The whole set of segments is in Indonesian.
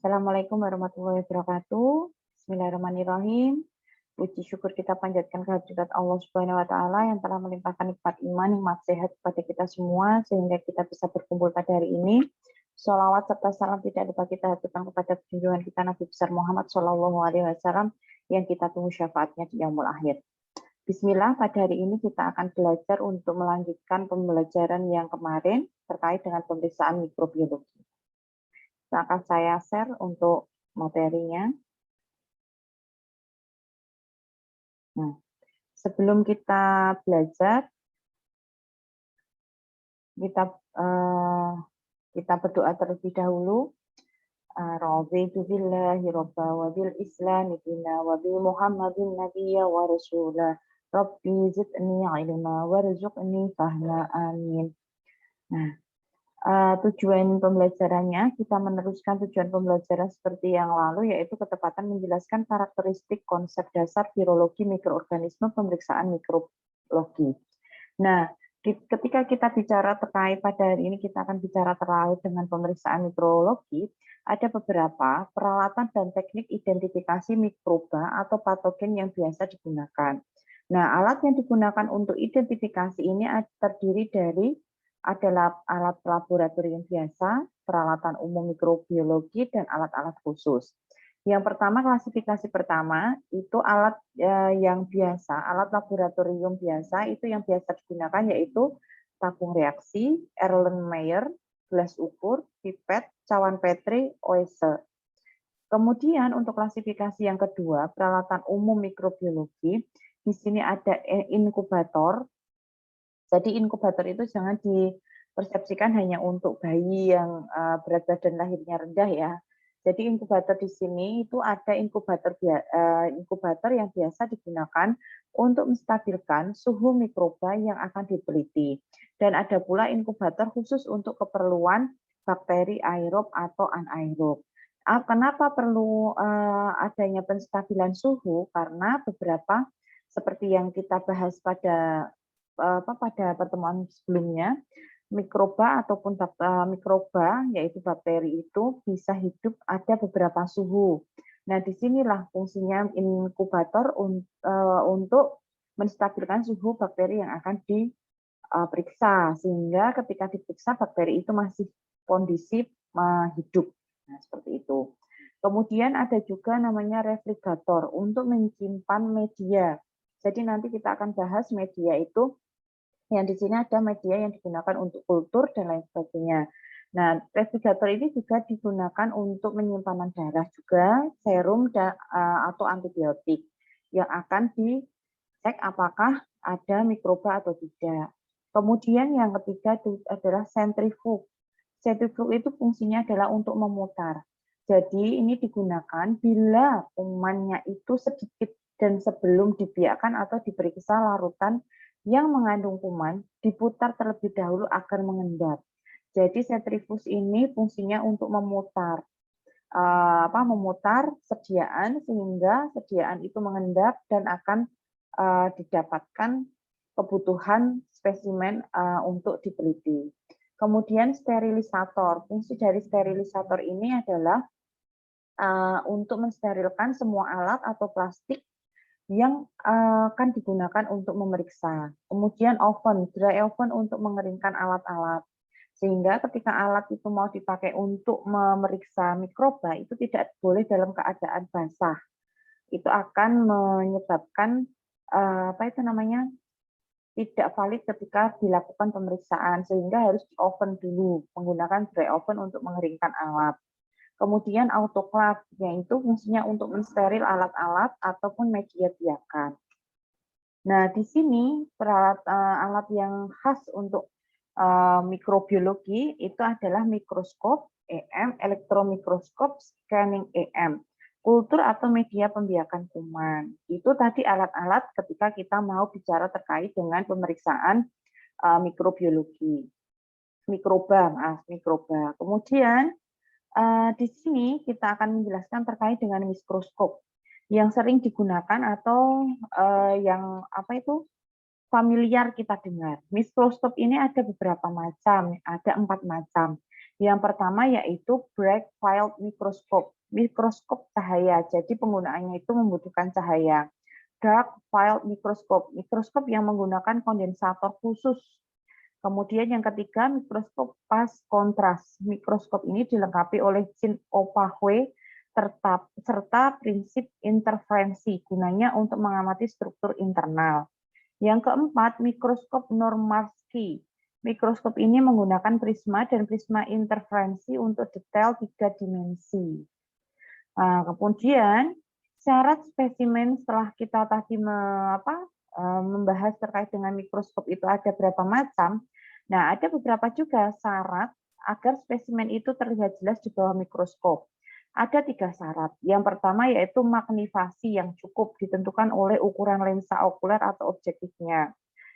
Assalamualaikum warahmatullahi wabarakatuh. Bismillahirrahmanirrahim. Puji syukur kita panjatkan kehadirat Allah Subhanahu wa taala yang telah melimpahkan nikmat iman, nikmat sehat kepada kita semua sehingga kita bisa berkumpul pada hari ini. Sholawat serta salam tidak lupa kita haturkan kepada junjungan kita Nabi besar Muhammad Shallallahu alaihi wasallam yang kita tunggu syafaatnya di yaumul akhir. Bismillah, pada hari ini kita akan belajar untuk melanjutkan pembelajaran yang kemarin terkait dengan pemeriksaan mikrobiologi. Akan saya share untuk materinya. Nah, sebelum kita belajar, kita berdoa terlebih dahulu. Raditu billahi robba wa bil islami dina wa bi Muhammadin nabiyya wa rasulah. Rabbi zidni ilma warzuqni fahma, amin. Nah, tujuan pembelajarannya, kita meneruskan tujuan pembelajaran seperti yang lalu, yaitu ketepatan menjelaskan karakteristik konsep dasar virologi mikroorganisme pemeriksaan mikrobiologi. Nah, ketika kita bicara terkait pada hari ini, kita akan bicara terkait dengan pemeriksaan mikrobiologi, ada beberapa peralatan dan teknik identifikasi mikroba atau patogen yang biasa digunakan. Nah, alat yang digunakan untuk identifikasi ini terdiri dari adalah alat laboratorium biasa, peralatan umum mikrobiologi, dan alat-alat khusus. Yang pertama, klasifikasi pertama, itu alat yang biasa, alat laboratorium biasa, itu yang biasa digunakan yaitu tabung reaksi, Erlenmeyer, gelas ukur, pipet, cawan Petri, Oese. Kemudian untuk klasifikasi yang kedua, peralatan umum mikrobiologi, di sini ada inkubator. Jadi inkubator itu jangan dipersepsikan hanya untuk bayi yang berat badan lahirnya rendah ya. Jadi inkubator di sini itu ada inkubator yang biasa digunakan untuk menstabilkan suhu mikroba yang akan diteliti. Dan ada pula inkubator khusus untuk keperluan bakteri aerob atau anaerob. Kenapa perlu adanya penstabilan suhu? Karena beberapa seperti yang kita bahas pada pertemuan sebelumnya, mikroba ataupun mikroba yaitu bakteri itu bisa hidup ada beberapa suhu. Nah, disinilah fungsinya inkubator untuk menstabilkan suhu bakteri yang akan diperiksa sehingga ketika diperiksa bakteri itu masih kondisi hidup. Nah, seperti itu. Kemudian ada juga namanya refrigerator untuk menyimpan media. Jadi nanti kita akan bahas media itu yang di sini ada media yang digunakan untuk kultur dan lain sebagainya. Nah, refrigerator ini juga digunakan untuk penyimpanan darah juga, serum atau antibiotik yang akan dicek apakah ada mikroba atau tidak. Kemudian yang ketiga itu adalah sentrifug. Sentrifug itu fungsinya adalah untuk memutar. Jadi ini digunakan bila kumannya itu sedikit dan sebelum dibiarkan atau diperiksa larutan yang mengandung kuman diputar terlebih dahulu agar mengendap. Jadi sentrifuge ini fungsinya untuk memutar sediaan sehingga sediaan itu mengendap dan akan didapatkan kebutuhan spesimen untuk diteliti. Kemudian sterilisator. Fungsi dari sterilisator ini adalah untuk mensterilkan semua alat atau plastik yang akan digunakan untuk memeriksa. Kemudian oven, dry oven untuk mengeringkan alat-alat. Sehingga ketika alat itu mau dipakai untuk memeriksa mikroba, itu tidak boleh dalam keadaan basah. Itu akan menyebabkan tidak valid ketika dilakukan pemeriksaan, sehingga harus di oven dulu, menggunakan dry oven untuk mengeringkan alat. Kemudian autoclave, yaitu fungsinya untuk mensteril alat-alat ataupun media biakan. Nah, di sini alat yang khas untuk mikrobiologi itu adalah mikroskop EM, elektromikroskop, scanning EM, kultur atau media pembiakan kuman. Itu tadi alat-alat ketika kita mau bicara terkait dengan pemeriksaan mikrobiologi. Mikroba. Kemudian di sini kita akan menjelaskan terkait dengan mikroskop yang sering digunakan atau yang familiar kita dengar. Mikroskop ini ada beberapa macam, ada 4 macam. Yang pertama yaitu bright field microscope, mikroskop cahaya. Jadi penggunaannya itu membutuhkan cahaya. Dark field microscope, mikroskop yang menggunakan kondensator khusus. Kemudian yang ketiga, mikroskop pas kontras. Mikroskop ini dilengkapi oleh Jean Opaque serta prinsip interferensi, gunanya untuk mengamati struktur internal. Yang keempat, mikroskop Normarsky. Mikroskop ini menggunakan prisma dan prisma interferensi untuk detail 3 dimensi. Nah, kemudian syarat spesimen setelah kita tadi membahas terkait dengan mikroskop itu ada berapa macam. Nah, ada beberapa juga syarat agar spesimen itu terlihat jelas di bawah mikroskop. Ada 3 syarat. Yang pertama yaitu magnifasi yang cukup ditentukan oleh ukuran lensa okuler atau objektifnya.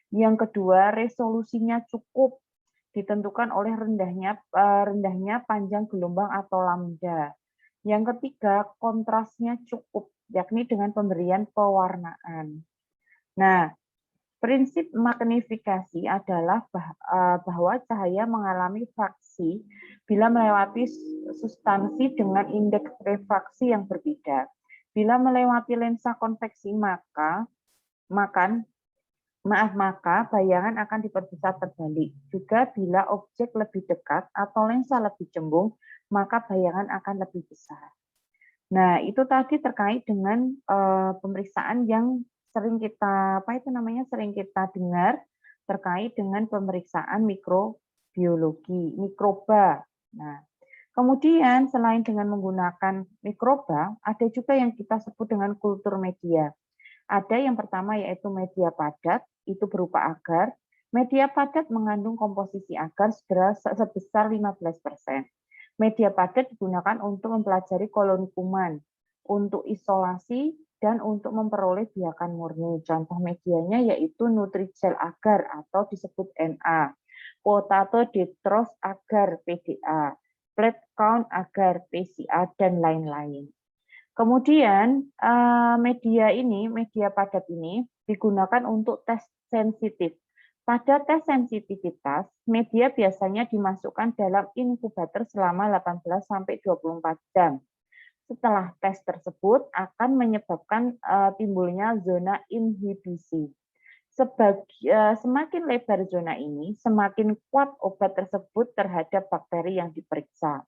Yang kedua, resolusinya cukup ditentukan oleh rendahnya panjang gelombang atau lambda. Yang ketiga, kontrasnya cukup, yakni dengan pemberian pewarnaan. Nah, prinsip magnifikasi adalah bahwa cahaya mengalami fraksi bila melewati substansi dengan indeks refraksi yang berbeda. Bila melewati lensa konveksi maka bayangan akan diperbesar terbalik. Juga bila objek lebih dekat atau lensa lebih cembung, maka bayangan akan lebih besar. Nah, itu tadi terkait dengan pemeriksaan yang sering kita dengar terkait dengan pemeriksaan mikrobiologi, mikroba. Nah, kemudian selain dengan menggunakan mikroba, ada juga yang kita sebut dengan kultur media. Ada yang pertama yaitu media padat, itu berupa agar. Media padat mengandung komposisi agar sebesar 15%. Media padat digunakan untuk mempelajari koloni kuman, untuk isolasi, dan untuk memperoleh biakan murni. Contoh medianya yaitu Nutrijel agar atau disebut Na, Potato dextrose agar PDA, Plate count agar PCA, dan lain-lain. Kemudian media padat ini digunakan untuk tes sensitif. Pada tes sensitivitas, media biasanya dimasukkan dalam inkubator selama 18-24 jam. Setelah tes tersebut akan menyebabkan timbulnya zona inhibisi. Semakin lebar zona ini, semakin kuat obat tersebut terhadap bakteri yang diperiksa.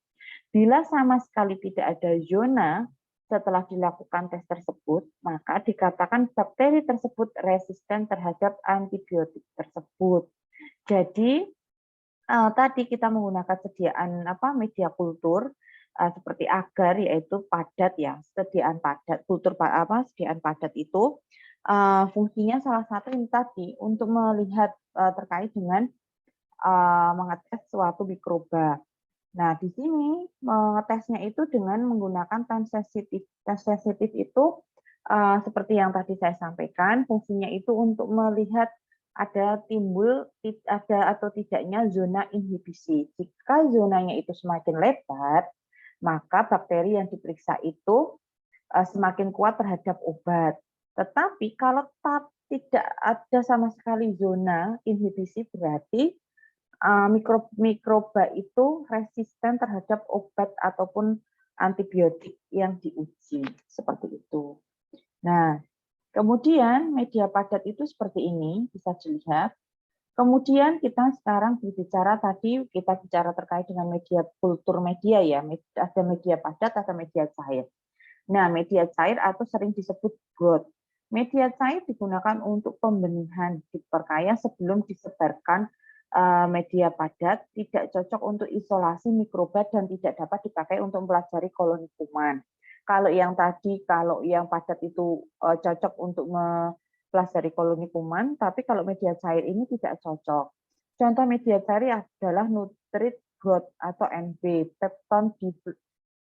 Bila sama sekali tidak ada zona setelah dilakukan tes tersebut, maka dikatakan bakteri tersebut resisten terhadap antibiotik tersebut. Jadi tadi kita menggunakan sediaan media kultur seperti agar, yaitu padat ya, sediaan padat sediaan padat itu fungsinya salah satu ini tadi untuk melihat terkait dengan mengetes suatu mikroba. Nah, di sini mengetesnya itu dengan menggunakan tes sensitif. Tes sensitif itu seperti yang tadi saya sampaikan, fungsinya itu untuk melihat ada atau tidaknya zona inhibisi. Jika zonanya itu semakin lebar, maka bakteri yang diperiksa itu semakin kuat terhadap obat. Tetapi kalau tidak ada sama sekali zona inhibisi, berarti mikroba itu resisten terhadap obat ataupun antibiotik yang diuji, seperti itu. Nah, kemudian media padat itu seperti ini, bisa dilihat. Kemudian kita sekarang berbicara kita bicara terkait dengan media kultur media ya, ada media padat, ada media cair. Nah, media cair atau sering disebut broth. Media cair digunakan untuk pembenihan, diperkaya sebelum disebarkan. Media padat tidak cocok untuk isolasi mikroba dan tidak dapat dipakai untuk mempelajari koloni kuman. Kalau yang padat itu cocok untuk mempelajari koloni kuman, tapi kalau media cair ini tidak cocok. Contoh media cair adalah Nutrit broth atau NB, Peptone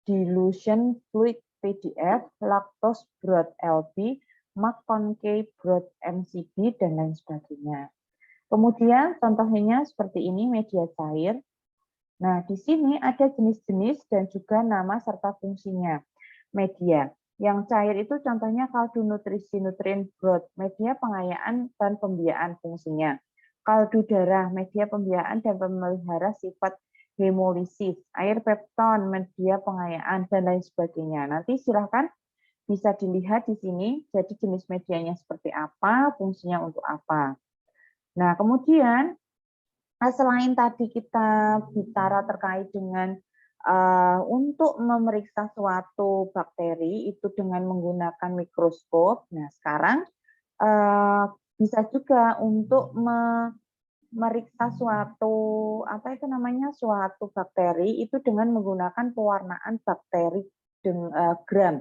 dilution fluid PDF, lactose broth LB, McConkey broth MCB, dan lain sebagainya. Kemudian contohnya seperti ini media cair. Nah, di sini ada jenis-jenis dan juga nama serta fungsinya. Media yang cair itu contohnya kaldu nutrisi nutrien broth, media pengayaan dan pembiayaan fungsinya. Kaldu darah, media pembiayaan dan pemelihara sifat hemolisis, air pepton, media pengayaan, dan lain sebagainya. Nanti silahkan bisa dilihat di sini, jadi jenis medianya seperti apa, fungsinya untuk apa. Nah, kemudian selain tadi kita bicara terkait dengan untuk memeriksa suatu bakteri itu dengan menggunakan mikroskop. Nah, sekarang bisa juga untuk meriksa suatu suatu bakteri itu dengan menggunakan pewarnaan bakteri gram.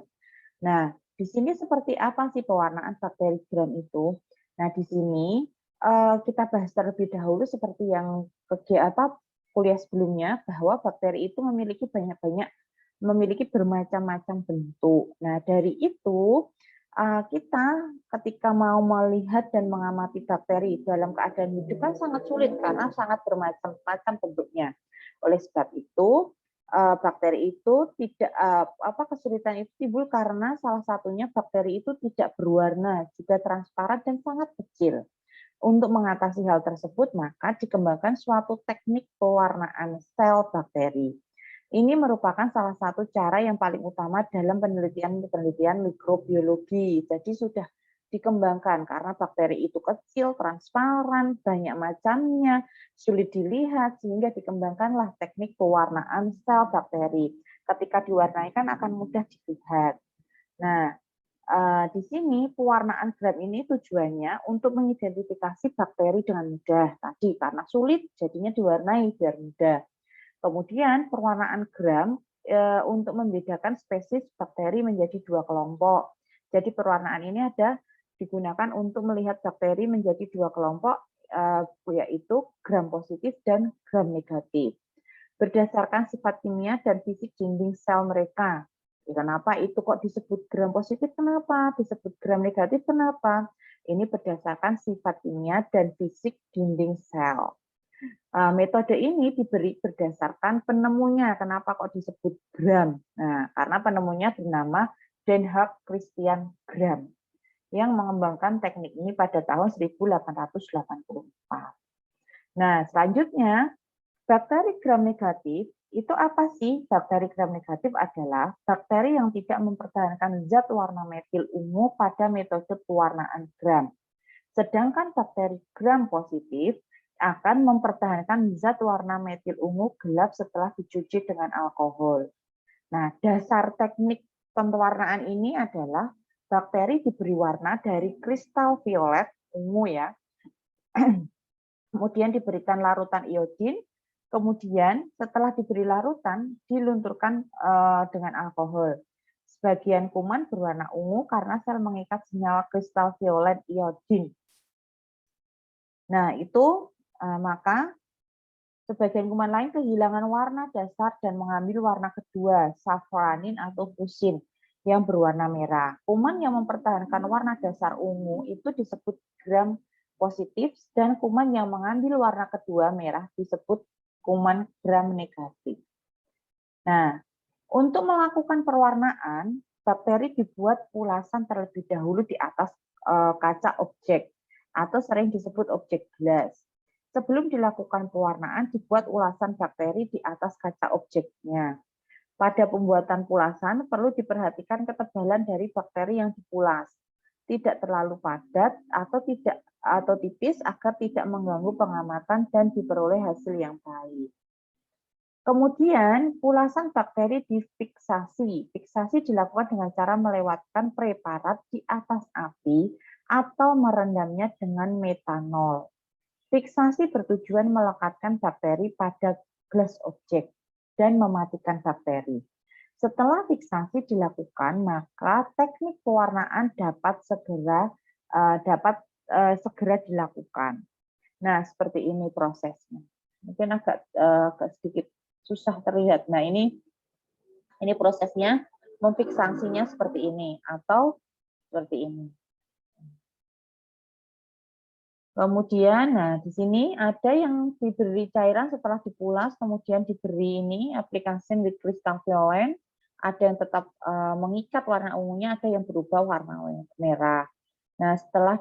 Nah, di sini seperti apa sih pewarnaan bakteri gram itu? Nah, di sini kita bahas terlebih dahulu seperti yang kuliah sebelumnya, bahwa bakteri itu memiliki bermacam-macam bentuk. Nah, dari itu kita ketika mau melihat dan mengamati bakteri dalam keadaan hidup kan sangat sulit karena sangat bermacam-macam bentuknya. Oleh sebab itu, bakteri itu tidak kesulitan itu timbul karena salah satunya bakteri itu tidak berwarna, juga transparan dan sangat kecil. Untuk mengatasi hal tersebut, maka dikembangkan suatu teknik pewarnaan sel bakteri. Ini merupakan salah satu cara yang paling utama dalam penelitian mikrobiologi. Jadi sudah dikembangkan karena bakteri itu kecil, transparan, banyak macamnya, sulit dilihat, sehingga dikembangkanlah teknik pewarnaan sel bakteri. Ketika diwarnai kan akan mudah dilihat. Nah, di sini pewarnaan gram ini tujuannya untuk mengidentifikasi bakteri dengan mudah. Tadi karena sulit, jadinya diwarnai biar mudah. Kemudian pewarnaan gram untuk membedakan spesies bakteri menjadi dua kelompok. Jadi pewarnaan ini digunakan untuk melihat bakteri menjadi dua kelompok, yaitu gram positif dan gram negatif. Berdasarkan sifat kimia dan fisik dinding sel mereka. Kenapa itu kok disebut gram positif? Kenapa? Disebut gram negatif? Kenapa? Ini berdasarkan sifat kimia dan fisik dinding sel. Metode ini diberi berdasarkan penemunya. Kenapa kok disebut gram? Nah, karena penemunya bernama Denhard Christian Gram yang mengembangkan teknik ini pada tahun 1884. Nah, selanjutnya bakteri gram negatif itu apa sih? Bakteri gram negatif adalah bakteri yang tidak mempertahankan zat warna metil ungu pada metode pewarnaan gram. Sedangkan bakteri gram positif akan mempertahankan zat warna metil ungu gelap setelah dicuci dengan alkohol. Nah, dasar teknik pewarnaan ini adalah bakteri diberi warna dari kristal violet ungu ya. Kemudian diberikan larutan iodin. Kemudian setelah diberi larutan, dilunturkan dengan alkohol. Sebagian kuman berwarna ungu karena sel mengikat senyawa kristal violet iodin. Nah, itu maka sebagian kuman lain kehilangan warna dasar dan mengambil warna kedua, safranin atau fusin, yang berwarna merah. Kuman yang mempertahankan warna dasar ungu itu disebut gram positif, dan kuman yang mengambil warna kedua merah disebut kuman gram negatif. Nah, untuk melakukan perwarnaan, bakteri dibuat ulasan terlebih dahulu di atas kaca objek atau sering disebut objek gelas. Sebelum dilakukan pewarnaan, dibuat ulasan bakteri di atas kaca objeknya. Pada pembuatan pulasan perlu diperhatikan ketebalan dari bakteri yang dipulas. Tidak terlalu padat atau tipis agar tidak mengganggu pengamatan dan diperoleh hasil yang baik. Kemudian pulasan bakteri difiksasi. Fiksasi dilakukan dengan cara melewatkan preparat di atas api atau merendamnya dengan metanol. Fiksasi bertujuan melekatkan bakteri pada gelas objek dan mematikan bakteri. Setelah fiksasi dilakukan, maka teknik pewarnaan dapat segera dilakukan. Nah, seperti ini prosesnya. Mungkin agak sedikit susah terlihat. Nah, ini prosesnya, memfiksasinya seperti ini atau seperti ini. Kemudian, nah di sini ada yang diberi cairan setelah dipulas, kemudian diberi ini aplikasi with crystal violet, ada yang tetap mengikat warna ungunya, ada yang berubah warna merah. Nah, setelah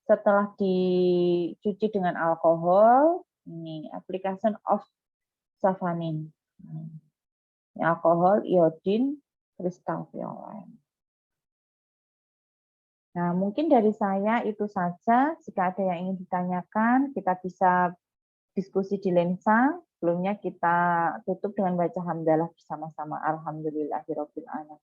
setelah dicuci dengan alkohol, Ini application of safenin. Alkohol, iodin, kristal violen. Nah, mungkin dari saya itu saja. Jika ada yang ingin ditanyakan, kita bisa diskusi di lensa. Sebelumnya kita tutup dengan baca hamdalah bersama-sama. Alhamdulillahirabbil alamin.